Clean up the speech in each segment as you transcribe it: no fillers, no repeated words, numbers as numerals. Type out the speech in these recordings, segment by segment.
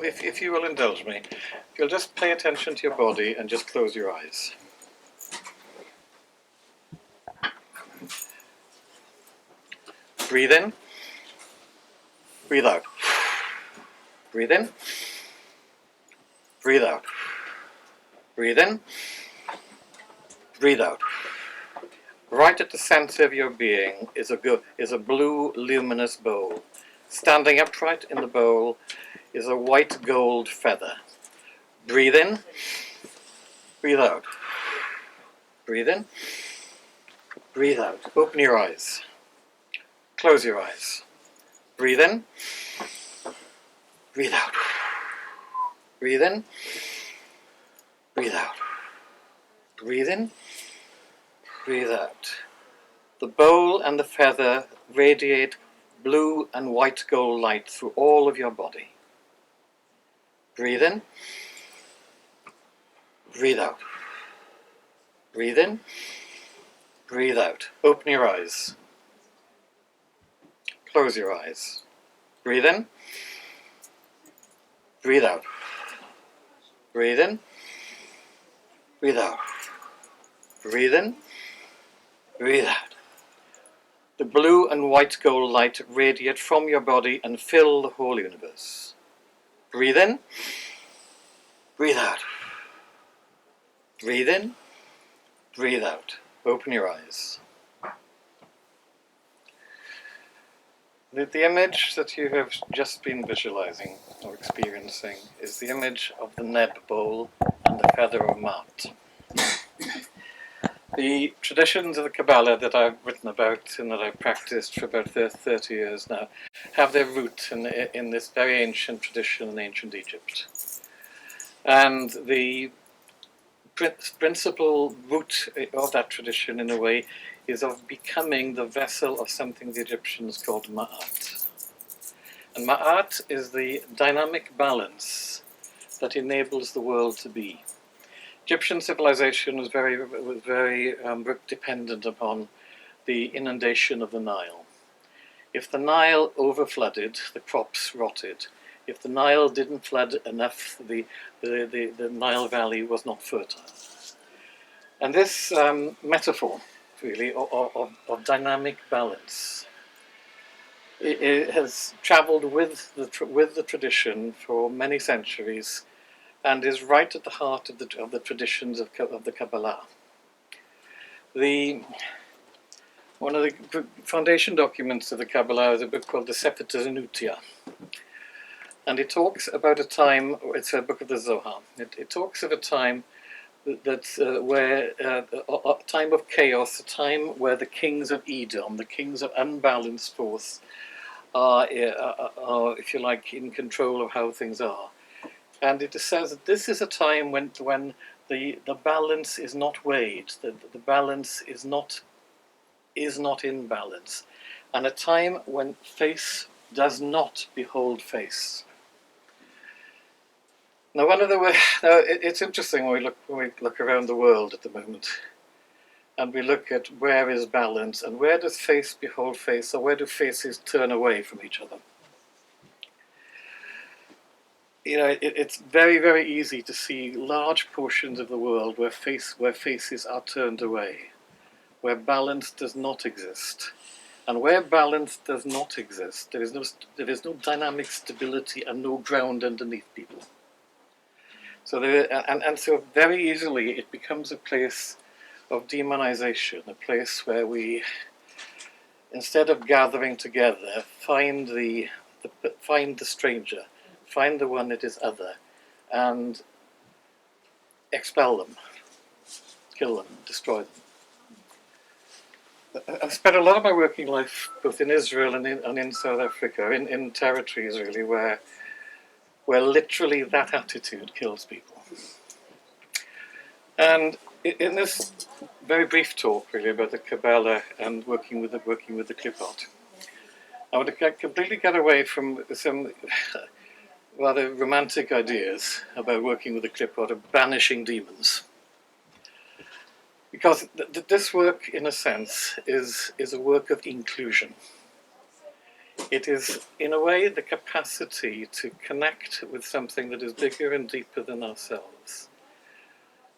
if you will indulge me, if you'll just pay attention to your body and just close your eyes. Breathe in. Breathe out. Breathe in. Breathe out. Breathe in. Breathe out. Right at the center of your being is a blue luminous bowl. Standing upright in the bowl is a white gold feather. Breathe in. Breathe out. Breathe in. Breathe out. Open your eyes. Close your eyes. Breathe in. Breathe out. Breathe in. Breathe out. Breathe in. Breathe out. The bowl and the feather radiate blue and white gold light through all of your body. Breathe in. Breathe out. Breathe in. Breathe out. Open your eyes. Close your eyes. Breathe in. Breathe out. Breathe in. Breathe out. Breathe in. Breathe out. The blue and white gold light radiate from your body and fill the whole universe. Breathe in. Breathe out. Breathe in. Breathe out. Open your eyes. The image that you have just been visualizing or experiencing is the image of the neb bowl and the feather of Maat. The traditions of the Qabalah that I've written about and that I've practiced for about 30 years now have their root in this very ancient tradition in ancient Egypt. And the principal root of that tradition, in a way, is of becoming the vessel of something the Egyptians called Maat. And Maat is the dynamic balance that enables the world to be. Egyptian civilization was very dependent upon the inundation of the Nile. If the Nile overflooded, the crops rotted. If the Nile didn't flood enough, the Nile Valley was not fertile. And this metaphor, really, of dynamic balance, it has travelled with the tradition for many centuries, and is right at the heart of the traditions of the Kabbalah. One of the foundation documents of the Kabbalah is a book called the Sefer Tenutia, and it talks about a time. It's a book of the Zohar. It talks of a time where a time of chaos, a time where the kings of Edom, the kings of unbalanced force, are, if you like, in control of how things are. And it says that this is a time when the balance is not weighed, the balance is not in balance, and a time when face does not behold face. Now, it's interesting when we look around the world at the moment, and we look at where is balance, and where does face behold face, or where do faces turn away from each other. You know, it's very, very easy to see large portions of the world where faces are turned away, where balance does not exist. And where balance does not exist, there is no dynamic stability and no ground underneath people. So so very easily it becomes a place of demonization, a place where we, instead of gathering together, find the stranger, find the one that is other, and expel them, kill them, destroy them. I've spent a lot of my working life both in Israel and in South Africa, in territories really where literally that attitude kills people. And in this very brief talk really about the Qabalah and working with the Qliphoth, I want to completely get away from some rather romantic ideas about working with the Qliphoth, of banishing demons. Because this work, in a sense, is a work of inclusion. It is, in a way, the capacity to connect with something that is bigger and deeper than ourselves.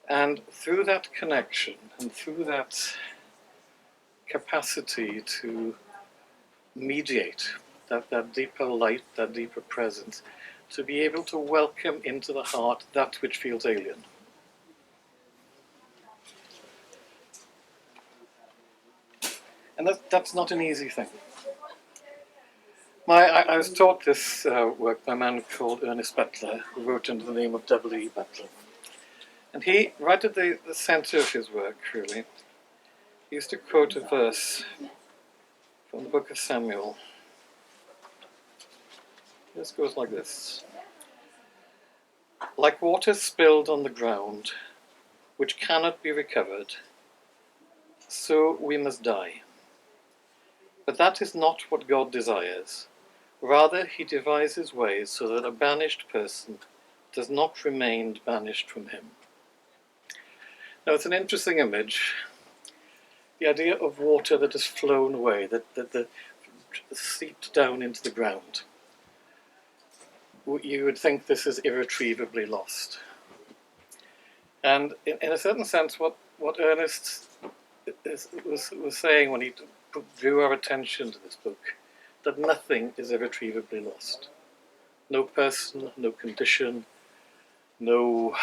And through that connection and through that capacity to mediate that deeper light, that deeper presence, to be able to welcome into the heart that which feels alien. And that's not an easy thing. I was taught this work by a man called Ernest Butler, who wrote under the name of W.E. Butler. And he, right at the center of his work, really, he used to quote a verse from the book of Samuel. This goes like this. Like water spilled on the ground, which cannot be recovered, so we must die. But that is not what God desires. Rather, he devises ways so that a banished person does not remain banished from him. Now, it's an interesting image. The idea of water that has flown away, that seeped down into the ground. You would think this is irretrievably lost. And in a certain sense, what Ernest was saying when he drew our attention to this book, that nothing is irretrievably lost. No person, no condition, no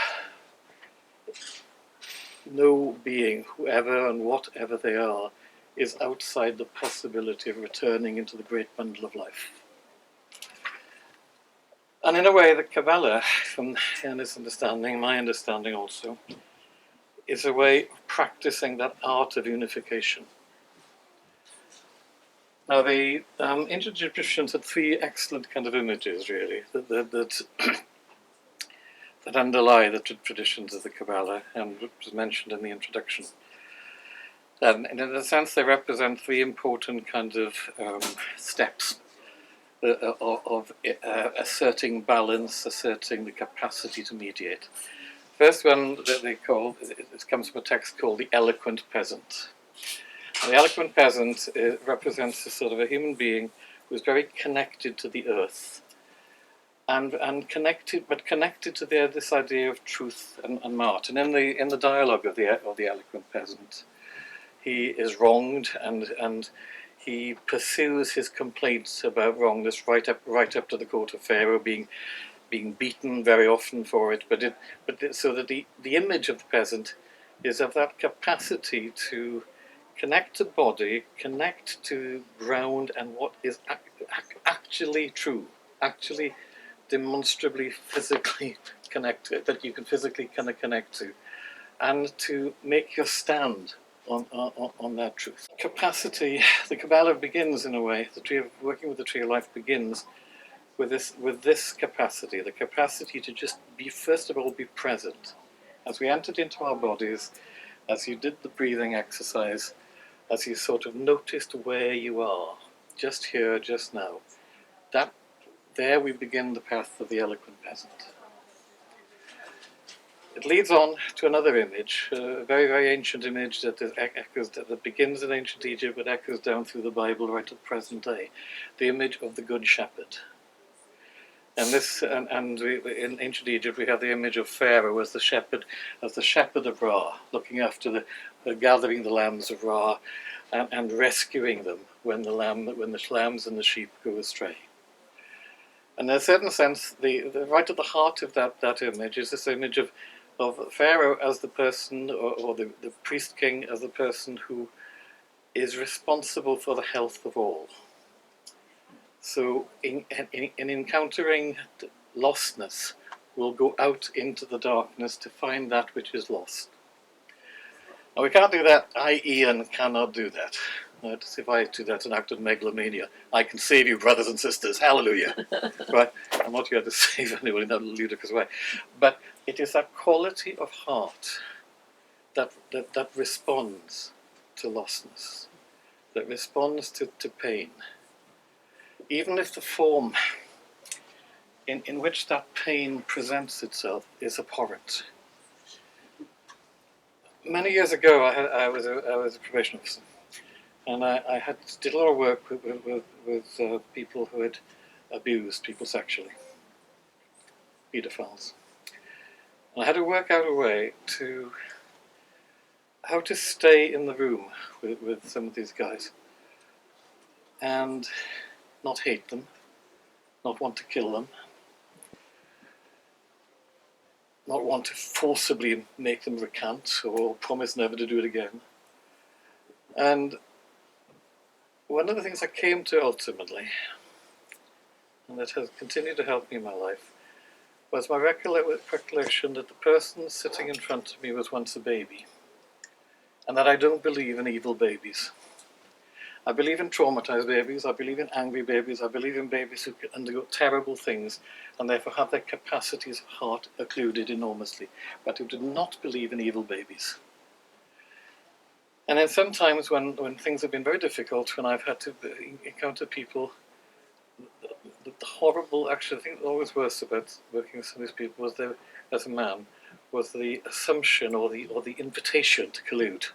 being, whoever and whatever they are, is outside the possibility of returning into the great bundle of life. And in a way, the Qabalah, from Ernest's understanding, my understanding also, is a way of practicing that art of unification. Now, the ancient Egyptians had three excellent kind of images, really, that underlie the traditions of the Qabalah, and which was mentioned in the introduction. And in a sense, they represent three important kind of steps of asserting balance, asserting the capacity to mediate. First one that they call, it comes from a text called the Eloquent Peasant. And the Eloquent Peasant represents a sort of a human being who is very connected to the earth, and connected to this idea of truth and Maat. And in the dialogue of the Eloquent Peasant, he is wronged, and he pursues his complaints about wrongness right up to the court of Pharaoh, being beaten very often for it. So that the image of the peasant is of that capacity to connect to body, connect to ground and what is actually true, actually demonstrably physically connected, that you can physically kind of connect to, and to make your stand on that truth. Capacity, the Qabalah begins in a way, working with the tree of life begins with this capacity, the capacity to just be, first of all, be present. As we entered into our bodies, as you did the breathing exercise, as you sort of noticed where you are, just here, just now, there we begin the path of the Eloquent Peasant. It leads on to another image, a very, very ancient image that begins in ancient Egypt but echoes down through the Bible right to the present day, the image of the Good Shepherd. And in ancient Egypt we have the image of Pharaoh as the shepherd of Ra, looking after gathering the lambs of Ra and rescuing them when the lambs and the sheep go astray. And in a certain sense, right at the heart of that image is this image of Pharaoh as the person, or the priest king as the person who is responsible for the health of all. So in encountering lostness, we'll go out into the darkness to find that which is lost. Now we can't do that. I, Ian, cannot do that. If I do that, an act of megalomania. I can save you, brothers and sisters. Hallelujah. Right? I'm not here to save anyone in that ludicrous way. But it is that quality of heart that responds to lostness, that responds to pain. Even if the form in which that pain presents itself is abhorrent. Many years ago, I was a probation officer. And I did a lot of work with people who had abused people sexually, pedophiles. And I had to work out a way to how to stay in the room with some of these guys and not hate them, not want to kill them, not want to forcibly make them recant or promise never to do it again. And one of the things I came to ultimately, and that has continued to help me in my life, was my recollection that the person sitting in front of me was once a baby, and that I don't believe in evil babies. I believe in traumatized babies, I believe in angry babies, I believe in babies who can undergo terrible things and therefore have their capacities of heart occluded enormously, but I do not believe in evil babies. And then sometimes when things have been very difficult, when I've had to encounter people, the horrible, actually, I think the always worst about working with some of these people was as a man, was the assumption or the invitation to collude.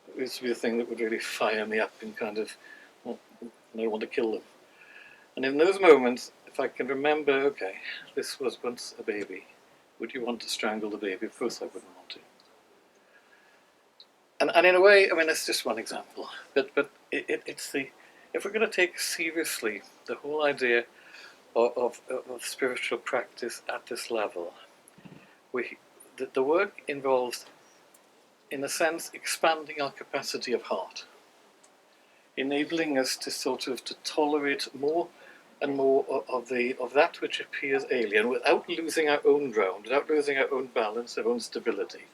It used to be a thing that would really fire me up and kind of, well, I want to kill them. And in those moments, if I can remember, okay, this was once a baby, would you want to strangle the baby? Of course I wouldn't want to. And in a way, I mean, that's just one example, but it's the, if we're going to take seriously the whole idea of spiritual practice at this level, the work involves, in a sense, expanding our capacity of heart, enabling us to sort of to tolerate more and more of that which appears alien, without losing our own ground, without losing our own balance, our own stability,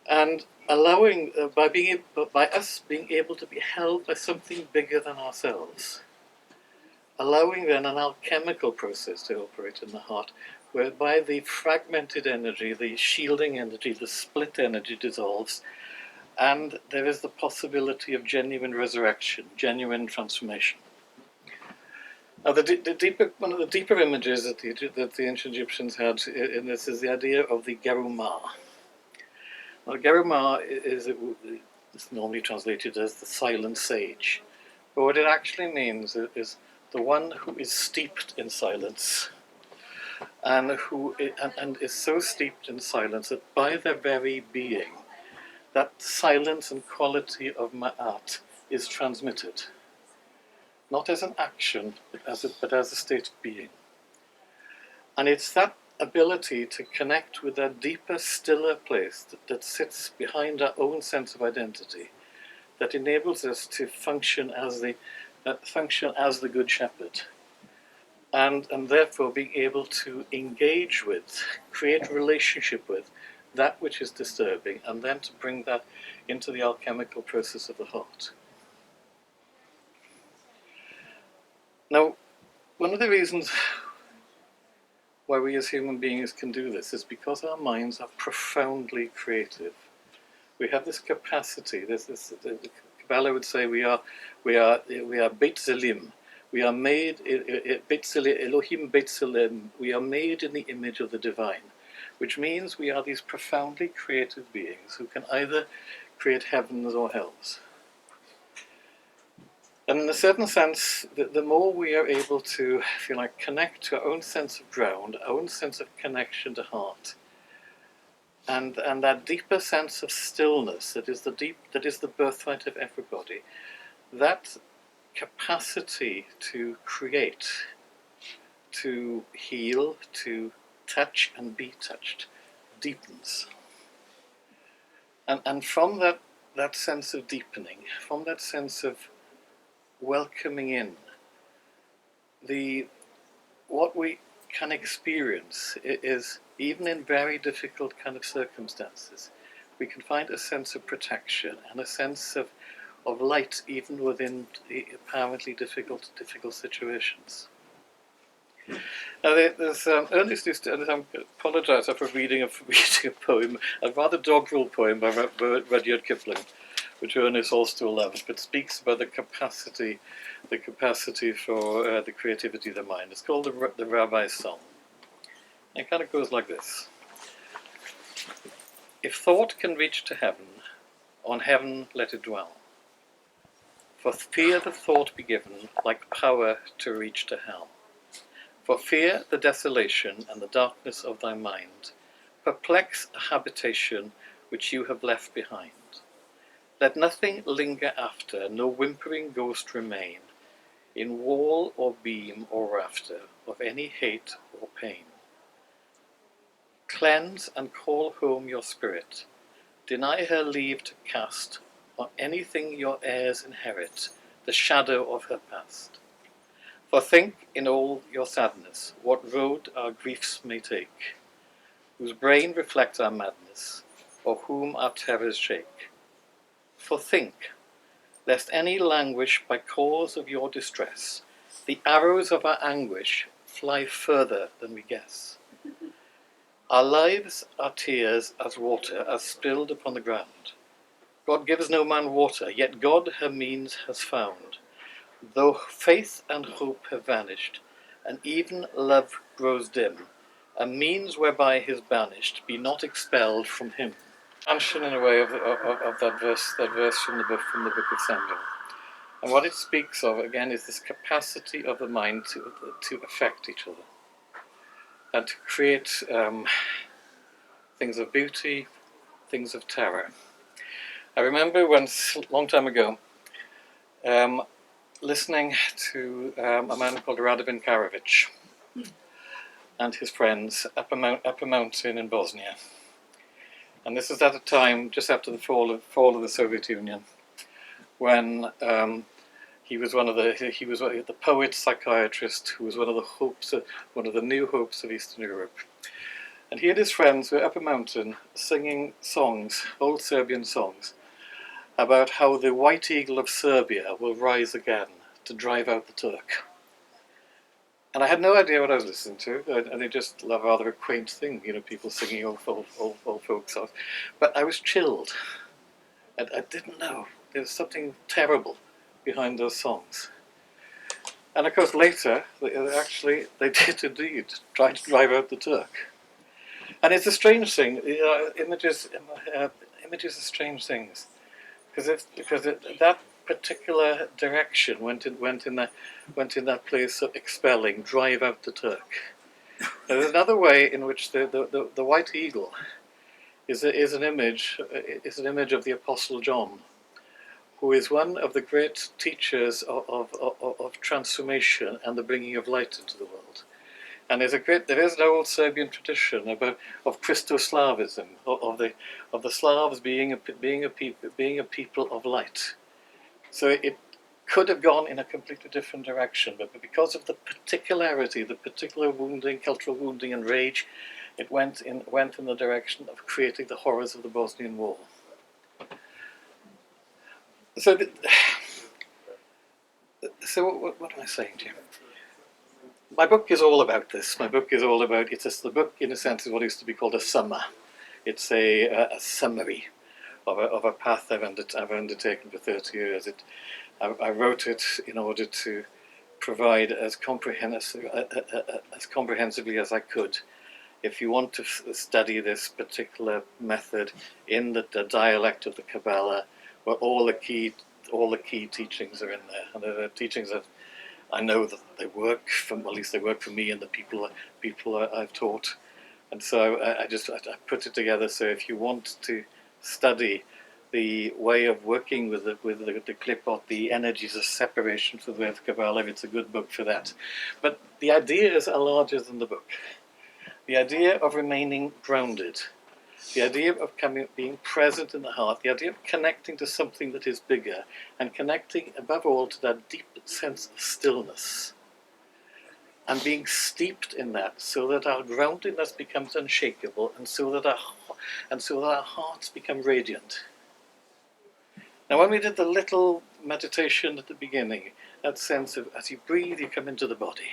and allowing by us being able to be held by something bigger than ourselves, allowing then an alchemical process to operate in the heart, whereby the fragmented energy, the shielding energy, the split energy dissolves, and there is the possibility of genuine resurrection, genuine transformation. Now, one of the deeper images that the ancient Egyptians had in this is the idea of the Gerumah. Now, Gerumah is normally translated as the silent sage, but what it actually means is the one who is steeped in silence, and who and is so steeped in silence that by their very being, that silence and quality of Maat is transmitted, not as an action, but as a state of being. And it's that ability to connect with that deeper, stiller place that sits behind our own sense of identity, that enables us to function as the Good Shepherd, and therefore being able to engage with, create relationship with, that which is disturbing, and then to bring that into the alchemical process of the heart. Now, one of the reasons why we as human beings can do this is because our minds are profoundly creative. We have this capacity. The Qabalah would say we are Beit Zelim. We are made Elohim Beit Zelim. We are made in the image of the divine, which means we are these profoundly creative beings who can either create heavens or hells. And in a certain sense, the more we are able to, if you like, connect to our own sense of ground, our own sense of connection to heart, and that deeper sense of stillness that is the birthright of everybody, that capacity to create, to heal, to touch and be touched, deepens. And from that sense of deepening, from that sense of welcoming in, what we can experience is, even in very difficult kind of circumstances, we can find a sense of protection and a sense of light even within apparently difficult situations. Now, there's Ernest used to, and I apologise for reading a poem, a rather doggerel poem by Rudyard Kipling, which Ernest also loves, but speaks about the capacity for the creativity of the mind. It's called the Rabbi Song. It kind of goes like this: if thought can reach to heaven, on heaven let it dwell. For fear the thought be given, like power to reach to hell. For fear the desolation and the darkness of thy mind perplex a habitation which you have left behind. Let nothing linger after, no whimpering ghost remain, in wall or beam or rafter, of any hate or pain. Cleanse and call home your spirit, deny her leave to cast on anything your heirs inherit, the shadow of her past. For think in all your sadness, what road our griefs may take, whose brain reflects our madness, or whom our terrors shake. For think, lest any languish by cause of your distress, the arrows of our anguish fly further than we guess. Our lives are tears as water, as spilled upon the ground. God gives no man water, yet God her means has found. Though faith and hope have vanished, and even love grows dim, a means whereby his banished be not expelled from him. Expansion in a way of that verse from the book of Samuel. And what it speaks of, again, is this capacity of the mind to affect each other and to create things of beauty, things of terror. I remember once, a long time ago, listening to a man called Radovan Karadzic and his friends up a mountain in Bosnia. And this is at a time just after the fall of the Soviet Union, when he was the poet psychiatrist who was one of the new hopes of Eastern Europe. And he and his friends were up a mountain singing songs, old Serbian songs, about how the white eagle of Serbia will rise again to drive out the Turk. And I had no idea what I was listening to, and it just a rather a quaint thing, people singing old folk songs. But I was chilled, and I didn't know there was something terrible behind those songs. And of course later, they did indeed try to drive out the Turk. And it's a strange thing, images are strange things. Because that particular direction went in that place of expelling, drive out the Turk. There's another way in which the white eagle is an image of the Apostle John, who is one of the great teachers of transformation and the bringing of light into the world. And there is an old Serbian tradition of Christoslavism, of the Slavs being a people of light. So it could have gone in a completely different direction, but because of the particularity, the particular wounding, cultural wounding and rage, it went in the direction of creating the horrors of the Bosnian War. So what am I saying to you? My book is all about this. My book is all about, the book in a sense is what used to be called a summa. It's a summary of a path I've undertaken for 30 years. I wrote it in order to provide as comprehensively as I could. If you want to study this particular method in the dialect of the Qabalah, where all the key teachings are in there, and the teachings that I know that they work at least they work for me and the people I've taught, and so I put it together. So if you want to study the way of working with the Qliphoth, the energies of separation for the way of Kabbalah, it's a good book for that. But the ideas are larger than the book. The idea of remaining grounded, the idea of being present in the heart, the idea of connecting to something that is bigger, and connecting above all to that deep sense of stillness, and being steeped in that, so that our groundedness becomes unshakable, and so that our hearts become radiant. Now, when we did the little meditation at the beginning, that sense of as you breathe, you come into the body.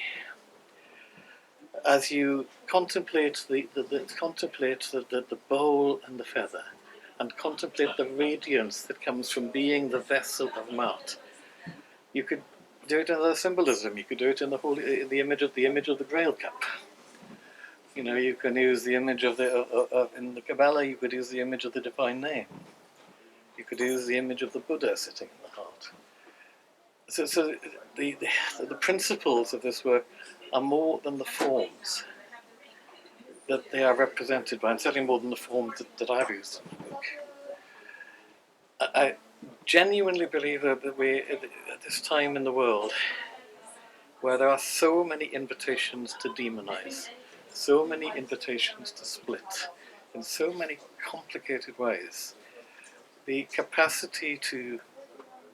As you contemplate the bowl and the feather, and contemplate the radiance that comes from being the vessel of Maat, you could do it in the symbolism. You could do it in the image of the Grail cup. You can use the image of in the Kabbalah. You could use the image of the divine name. You could use the image of the Buddha sitting in the heart. So the principles of this work are more than the forms that they are represented by, and certainly more than the forms that I've used in the book. I genuinely believe that we're at this time in the world where there are so many invitations to demonize, so many invitations to split, in so many complicated ways. The capacity to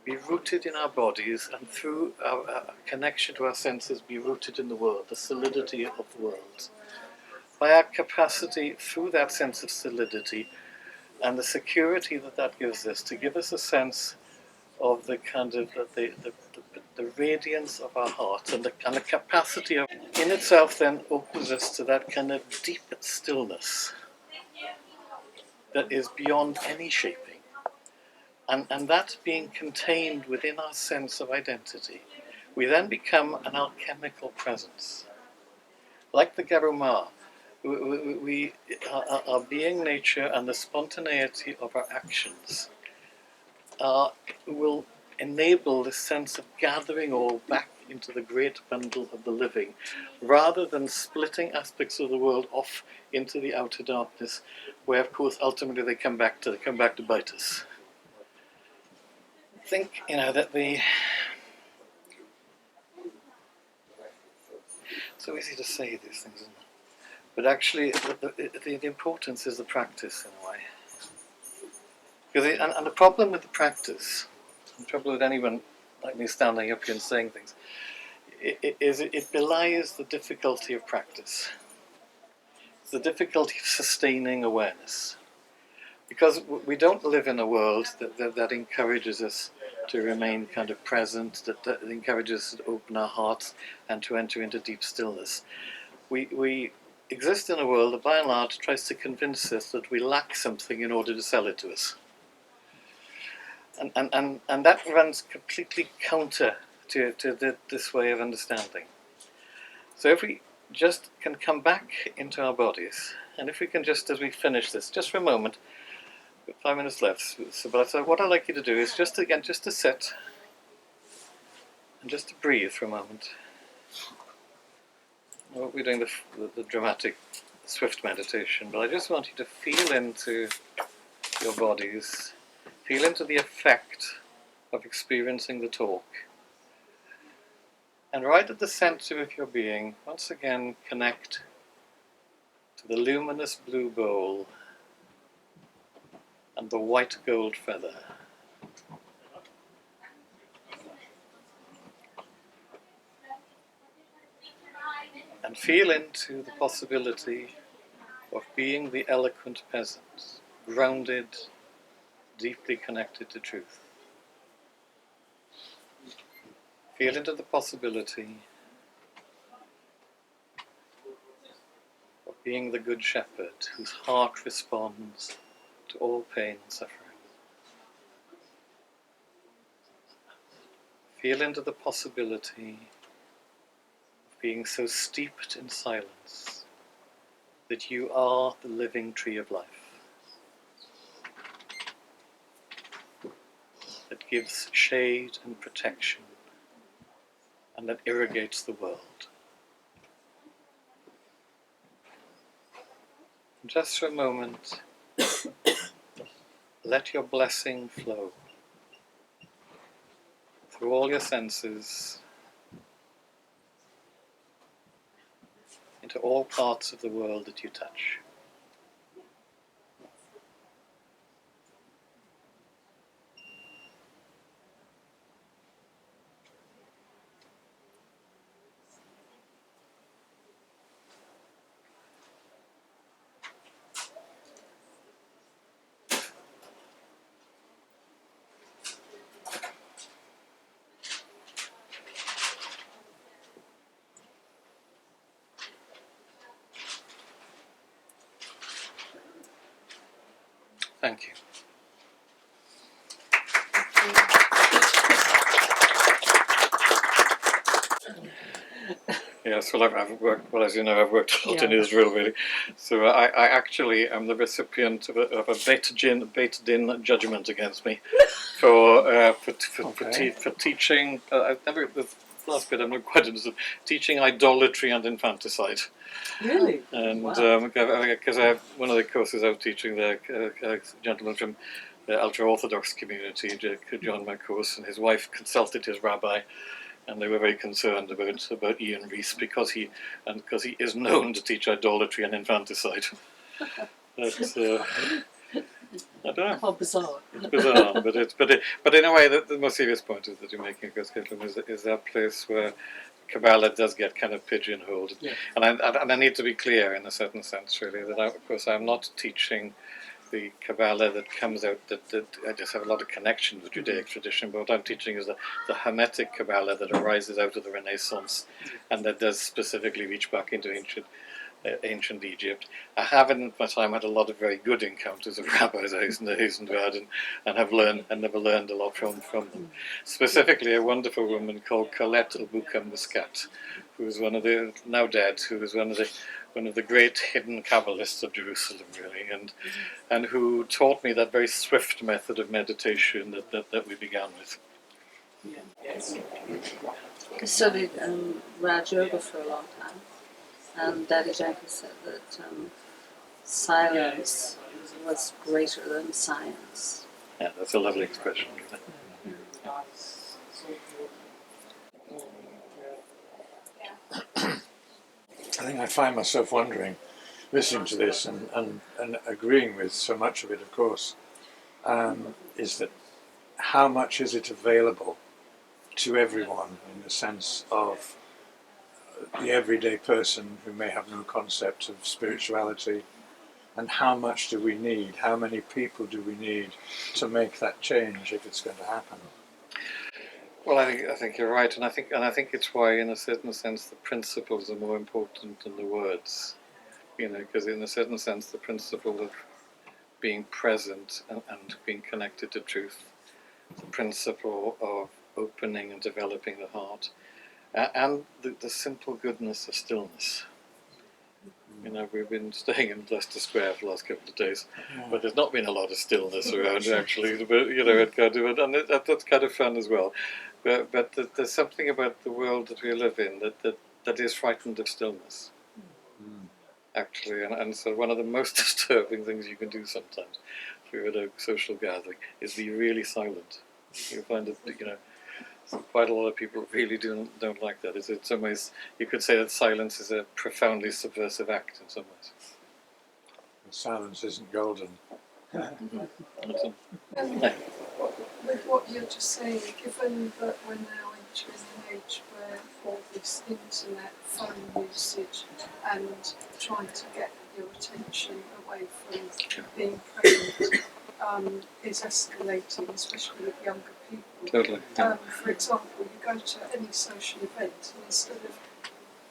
be rooted in our bodies and through our connection to our senses be rooted in the world, the solidity of the world. By our capacity through that sense of solidity and the security that that gives us, to give us a sense of the kind of the radiance of our heart and the capacity of in itself then opens us to that kind of deep stillness that is beyond any shaping. And that being contained within our sense of identity, we then become an alchemical presence. Like the Garuma, our being nature and the spontaneity of our actions will enable this sense of gathering all back into the great bundle of the living, rather than splitting aspects of the world off into the outer darkness, where of course ultimately they come back to bite us. I think, that it's so easy to say these things, isn't it? But actually, the importance is the practice in a way. Because and the problem with the practice, the trouble with anyone like me standing up here and saying things, it belies the difficulty of practice. It's the difficulty of sustaining awareness. Because we don't live in a world that encourages us to remain kind of present, that encourages us to open our hearts and to enter into deep stillness. We exist in a world that by and large tries to convince us that we lack something in order to sell it to us. And that runs completely counter to this way of understanding. So if we just can come back into our bodies, and if we can just, as we finish this, just for a moment, 5 minutes left. So what I'd like you to do is just to sit and just to breathe for a moment. I won't be doing the dramatic, swift meditation, but I just want you to feel into your bodies, feel into the effect of experiencing the talk. And right at the center of your being, once again connect to the luminous blue bowl and the white gold feather. And feel into the possibility of being the eloquent peasant, grounded, deeply connected to truth. Feel into the possibility of being the good shepherd whose heart responds to all pain and suffering. Feel into the possibility of being so steeped in silence that you are the living tree of life that gives shade and protection and that irrigates the world. And just for a moment, let your blessing flow through all your senses into all parts of the world that you touch. Thank you. Yes, well, I've worked, well, as you know, I've worked a lot in Yeah. Israel, really. So I actually am the recipient of a Beit Din judgment against me for teaching. I've never, the last bit I'm not quite interested, teaching idolatry and infanticide. Really? And Wow. because I have one of the courses I was teaching there, a gentleman from the ultra-Orthodox community joined my course, and his wife consulted his rabbi, and they were very concerned about Ian Rees because he is known to teach idolatry and infanticide. But I don't know. How bizarre. It's bizarre, but in a way, the more serious point is that you're making, of course, Caitlin, is that place where Qabalah does get kind of pigeonholed, Yeah. and I need to be clear in a certain sense, really, that of course I'm not teaching the Qabalah that comes out that I just have a lot of connection with Judaic tradition, but what I'm teaching is the Hermetic Qabalah that arises out of the Renaissance, and that does specifically reach back into ancient Egypt. I have in my time had a lot of very good encounters with rabbis, I hasten to add, and have learned and never learned a lot from them. Specifically, a wonderful woman called Colette Muscat, who is one of the, now dead, who was one of the great hidden Kabbalists of Jerusalem, really, and who taught me that very swift method of meditation that we began with. I studied Raj Yoga for a long time, and Daddy Jenkins said that silence was greater than science. Yeah, that's a lovely expression. I think I find myself wondering, listening to this and agreeing with so much of it, of course, is that how much is it available to everyone in the sense of the everyday person who may have no concept of spirituality, and how much do we need, how many people do we need to make that change if it's going to happen? Well, I think you're right, and I think it's why, in a certain sense, the principles are more important than the words. You know, because in a certain sense, the principle of being present and being connected to truth, the principle of opening and developing the heart, and the simple goodness of stillness. You know, we've been staying in Leicester Square for the last couple of days, but there's not been a lot of stillness around, actually. But you know, that's kind of fun as well. But there's something about the world that we live in that is frightened of stillness, actually. And so one of the most disturbing things you can do sometimes, if you're at a social gathering, is be really silent. You find that, you know, quite a lot of people really don't like that. In some ways, you could say that silence is a profoundly subversive act in some ways. Silence isn't golden. With what you're just saying, given that we're now entering an age where all this internet, phone usage, and trying to get your attention away from being present is escalating, especially with younger people. Totally. For example, you go to any social event, and instead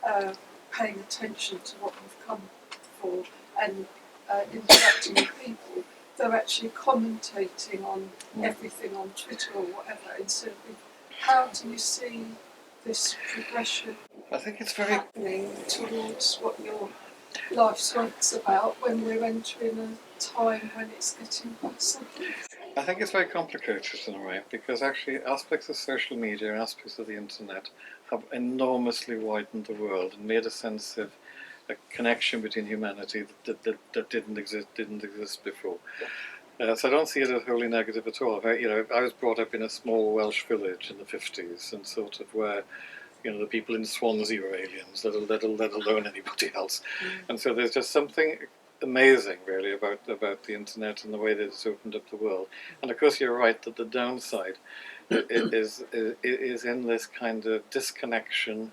of paying attention to what you've come for and interacting with people, they're actually commentating on everything on Twitter or whatever instead of. How do you see this progression I think it's very happening towards what your life's work's about when we're entering a time when it's getting worse? I think it's very complicated in a way, because actually aspects of social media and aspects of the internet have enormously widened the world and made a sense of a connection between humanity that didn't exist before. So I don't see it as wholly negative at all. I was brought up in a small Welsh village in the 50s, and sort of where, you know, the people in Swansea were aliens, let alone anybody else. And so there's just something amazing, really, about the internet and the way that it's opened up the world. And of course, you're right that the downside is in this kind of disconnection.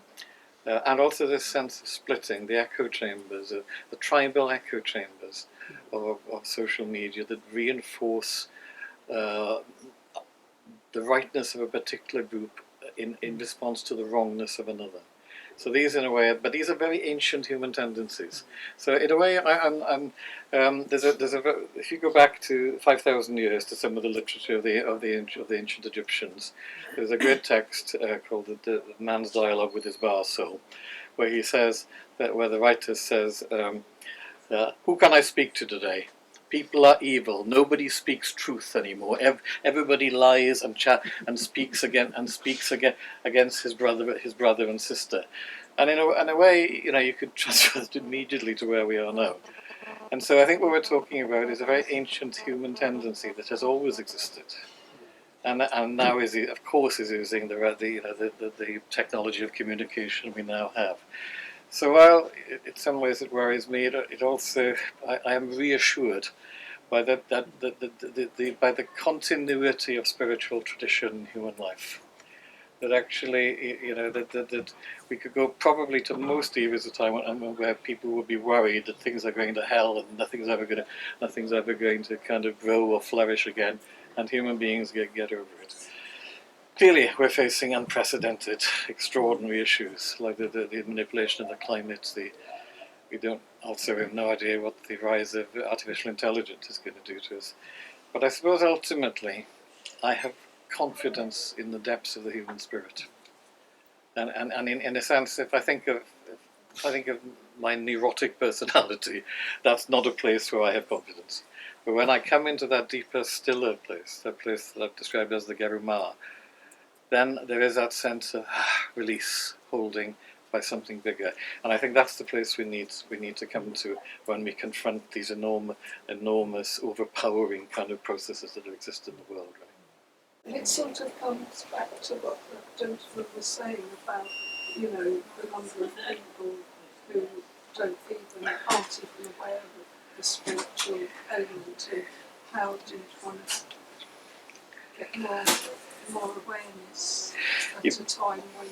And also this sense of splitting, the echo chambers, the tribal echo chambers of social media that reinforce the rightness of a particular group in response to the wrongness of another. So these, in a way, but these are very ancient human tendencies. So in a way, if you go back to 5,000 years to some of the literature of the ancient Egyptians, there's a great text called the Man's Dialogue with His Bar Soul, where he says that, where the writer says, "Who can I speak to today? People are evil. Nobody speaks truth anymore. Everybody lies and speaks against his brother and sister." And in a way, you could transfer it immediately to where we are now. And so I think what we're talking about is a very ancient human tendency that has always existed, and now is using the technology of communication we now have. So while in some ways it worries me, it also I am reassured by by the continuity of spiritual tradition in human life. That actually, that we could go probably to most eras of time where people would be worried that things are going to hell and nothing's ever going to kind of grow or flourish again, and human beings get over it. Clearly, we're facing unprecedented, extraordinary issues like the manipulation of the climate. We have no idea what the rise of artificial intelligence is going to do to us. But I suppose ultimately, I have confidence in the depths of the human spirit, and in a sense, if I think of my neurotic personality, that's not a place where I have confidence. But when I come into that deeper, stiller place, that place that I've described as the Gerumah, then there is that sense of release, holding by something bigger, and I think that's the place we need to come to when we confront these enormous, overpowering kind of processes that exist in the world. Right? It sort of comes back to what the gentleman was saying about, the number of people who don't even, aren't even aware of the spiritual element, and how do you want to get more awareness at a time when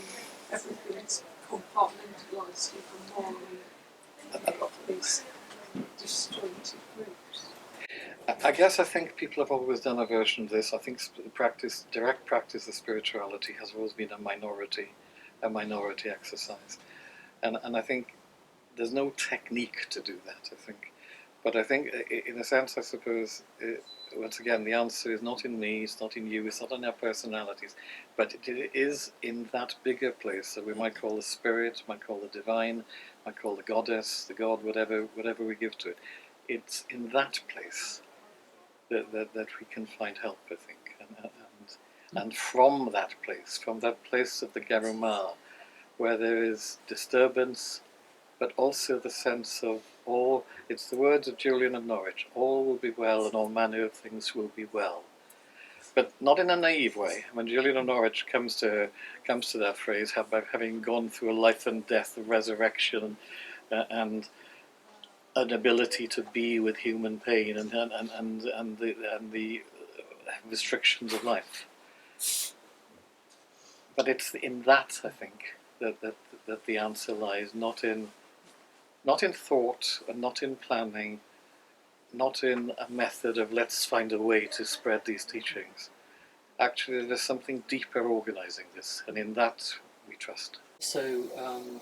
everything's compartmentalised even more and you've got these disjointed groups. I think people have always done a version of this. I think direct practice of spirituality has always been a minority exercise, and I think there's no technique to do that. But I think in a sense, I suppose once again the answer is not in me, it's not in you, it's not in our personalities, but it is in that bigger place that we might call the spirit, might call the divine, might call the goddess, the god, whatever we give to it. It's in that place that we can find help, I think, and from that place of the Gerumah, where there is disturbance, but also the sense of all. It's the words of Julian of Norwich: "All will be well, and all manner of things will be well." But not in a naive way. When Julian of Norwich comes to that phrase, having gone through a life and death, a resurrection, and an ability to be with human pain and the restrictions of life. But it's in that, I think, that the answer lies, not in thought and not in planning, not in a method of let's find a way to spread these teachings. Actually, there's something deeper organising this, and in that we trust. So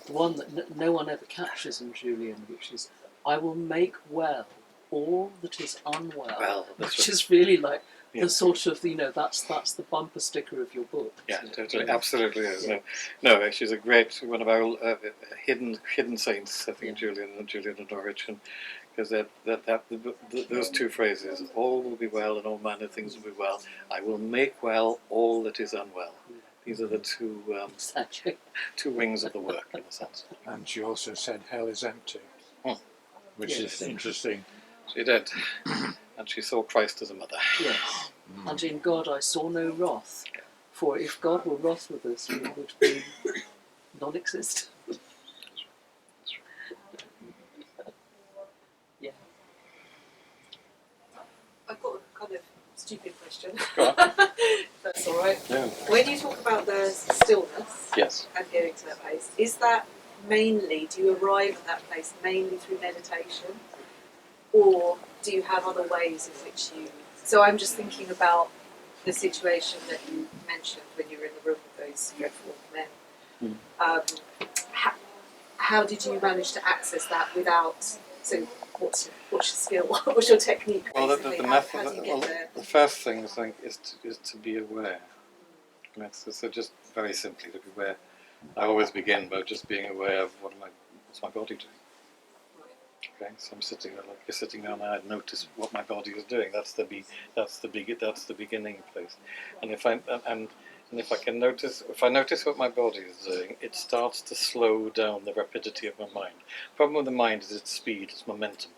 the one that no one ever captures in Julian, which is, "I will make well all that is unwell," which is really like the sort of, that's the bumper sticker of your book. Yeah, totally, absolutely is. Yeah. No, she's a great one of our hidden saints. I think Julian of Norwich, because those two phrases: "All will be well, and all manner of things will be well. I will make well all that is unwell." These are the two wings of the work, in a sense. And she also said hell is empty, which is interesting. She did. And she saw Christ as a mother. Yes. And in God I saw no wrath, for if God were wrath with us, we would be non-existent. Yeah. I've got a kind of stupid question. Go on. That's all right. Yeah. When you talk about the stillness Yes. and getting to that place, is that mainly, do you arrive at that place mainly through meditation? Or do you have other ways in which you... So I'm just thinking about the situation that you mentioned when you were in the room with those dreadful men. How did you manage to access that without... So what's your skill? What's your technique? Well, the method. How do you get there? The first thing I think is to be aware. So just very simply to be aware I always begin by just being aware of what's my body doing. Okay, so I'm sitting there, like you're sitting down there. I notice what my body is doing. That's the beginning place. And if if I can notice, if I notice what my body is doing, it starts to slow down the rapidity of my mind. The problem with the mind is its speed, its momentum.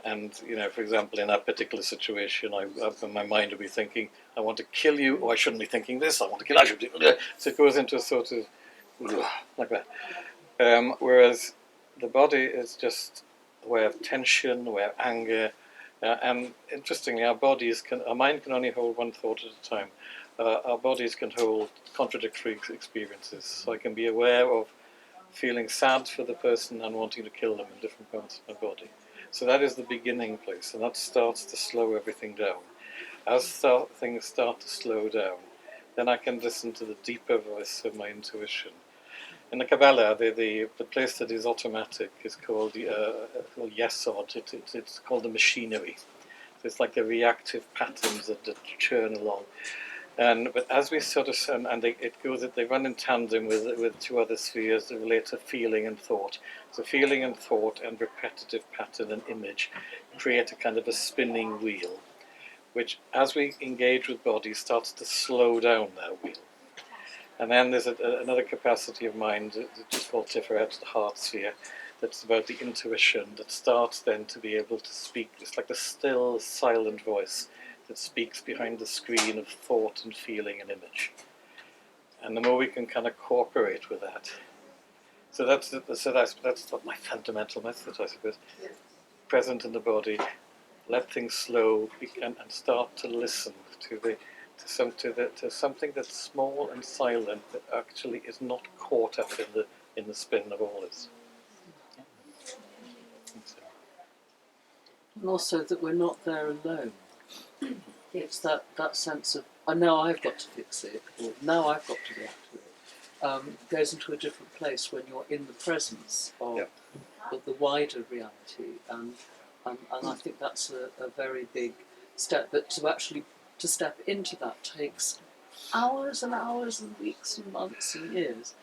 And for example, in that particular situation, my mind will be thinking, "I want to kill you," or "I shouldn't be thinking this. I want to kill. I should do." So it goes into a sort of like that. Whereas the body is just aware of tension, aware of anger, and interestingly, our mind can only hold one thought at a time. Our bodies can hold contradictory experiences. So I can be aware of feeling sad for the person and wanting to kill them in different parts of my body. So that is the beginning place, and that starts to slow everything down. As things start to slow down, then I can listen to the deeper voice of my intuition. In the Qabalah, the place that is automatic is called Yesod. It's called the machinery. So it's like the reactive patterns that churn along. But as we sort of they run in tandem with two other spheres that relate to feeling and thought. So feeling and thought and repetitive pattern and image create a kind of a spinning wheel, which, as we engage with body, starts to slow down that wheel. And then there's another capacity of mind, which is called Tiferet, the heart sphere, that's about the intuition that starts then to be able to speak. It's like the still, silent voice that speaks behind the screen of thought and feeling and image. And the more we can kind of cooperate with that. So that's my fundamental method, I suppose. Present in the body, let things slow, and start to listen to something that's small and silent that actually is not caught up in the spin of all this. And also that we're not there alone. It's that sense of, oh, now I've got to fix it, or now I've got to react to it. Goes into a different place when you're in the presence of the wider reality. And I think that's a very big step. But to step into that takes hours and hours and weeks and months and years,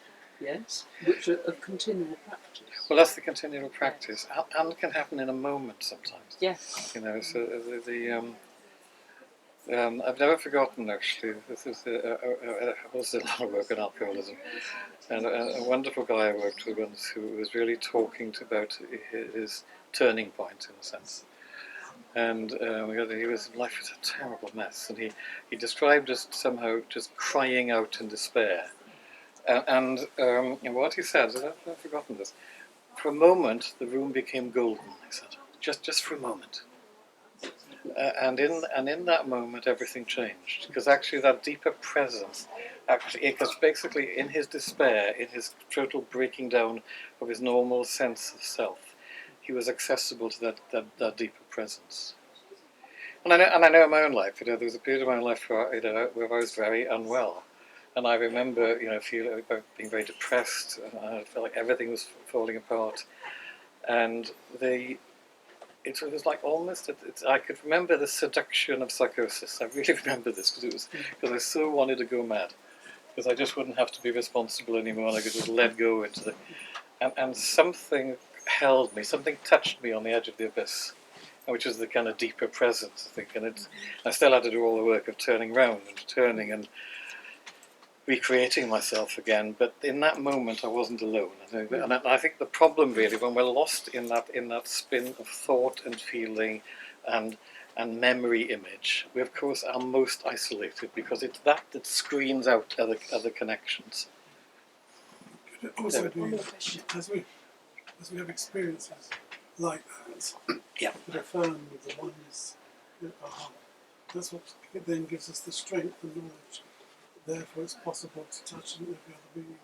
yes, which are of continual practice. Well, that's the continual practice, and it can happen in a moment sometimes. Yes. So I've never forgotten, actually. This is I was a lot of work on alcoholism, and a wonderful guy I worked with once who was really talking about his turning point, in a sense. And life was a terrible mess, and he described us somehow just crying out in despair. And what he said, I've forgotten this. For a moment, the room became golden. He said, just for a moment. And in that moment, everything changed, because actually that deeper presence, because basically in his despair, in his total breaking down of his normal sense of self, he was accessible to that deeper presence. And I know in my own life, there was a period of my life where I was very unwell, and I remember being very depressed, and I felt like everything was falling apart, and it was like almost, I could remember the seduction of psychosis. I really remember this because I so wanted to go mad, because I just wouldn't have to be responsible anymore, and I could just let go into the, and something held me, something touched me on the edge of the abyss, which is the kind of deeper presence, I think, and I still had to do all the work of turning round and turning and recreating myself again, but in that moment I wasn't alone. And I think the problem really, when we're lost in that spin of thought and feeling and memory image, we of course are most isolated, because it's that screens out other connections. Could it also be, as we have experiences like that, that affirm the oneness at our heart, that's what then gives us the strength and knowledge. Therefore, it's possible to touch every other being.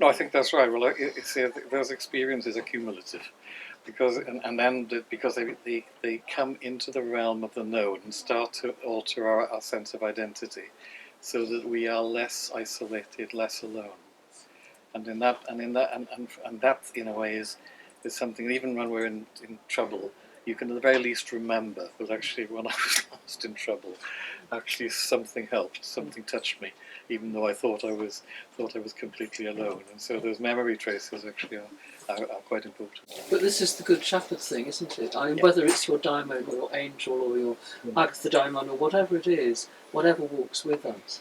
No, I think that's right. Well, those experiences are cumulative, because they come into the realm of the known and start to alter our sense of identity, so that we are less isolated, less alone. And that in a way is something. Even when we're in trouble, you can at the very least remember that actually when I was lost in trouble, actually something helped, something touched me, even though I thought I was completely alone. And so those memory traces actually are quite important. But this is the Good Shepherd thing, isn't it? I mean, whether it's your daimon or your angel or your Agatha daimon or whatever it is, whatever walks with us.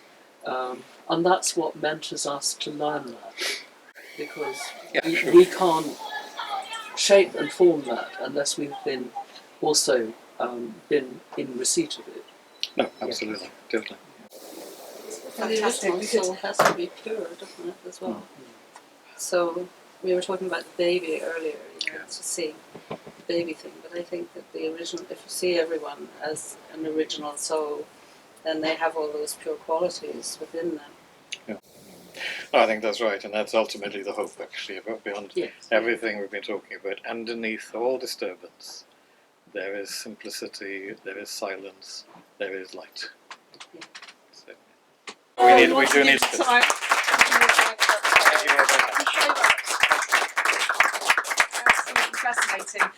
And that's what mentors us to learn that. Because we can't shape and form that unless we've been also been in receipt of it. No, absolutely, totally. And the original soul has to be pure, doesn't it, as well? So we were talking about the baby earlier, to see the baby thing, but I think that the original, if you see everyone as an original soul, then they have all those pure qualities within them. Yeah. No, I think that's right, and that's ultimately the hope, actually, beyond everything we've been talking about. Underneath all disturbance, there is simplicity, there is silence, there is light. So, we do need to. Time. Thank you very much. Absolutely fascinating.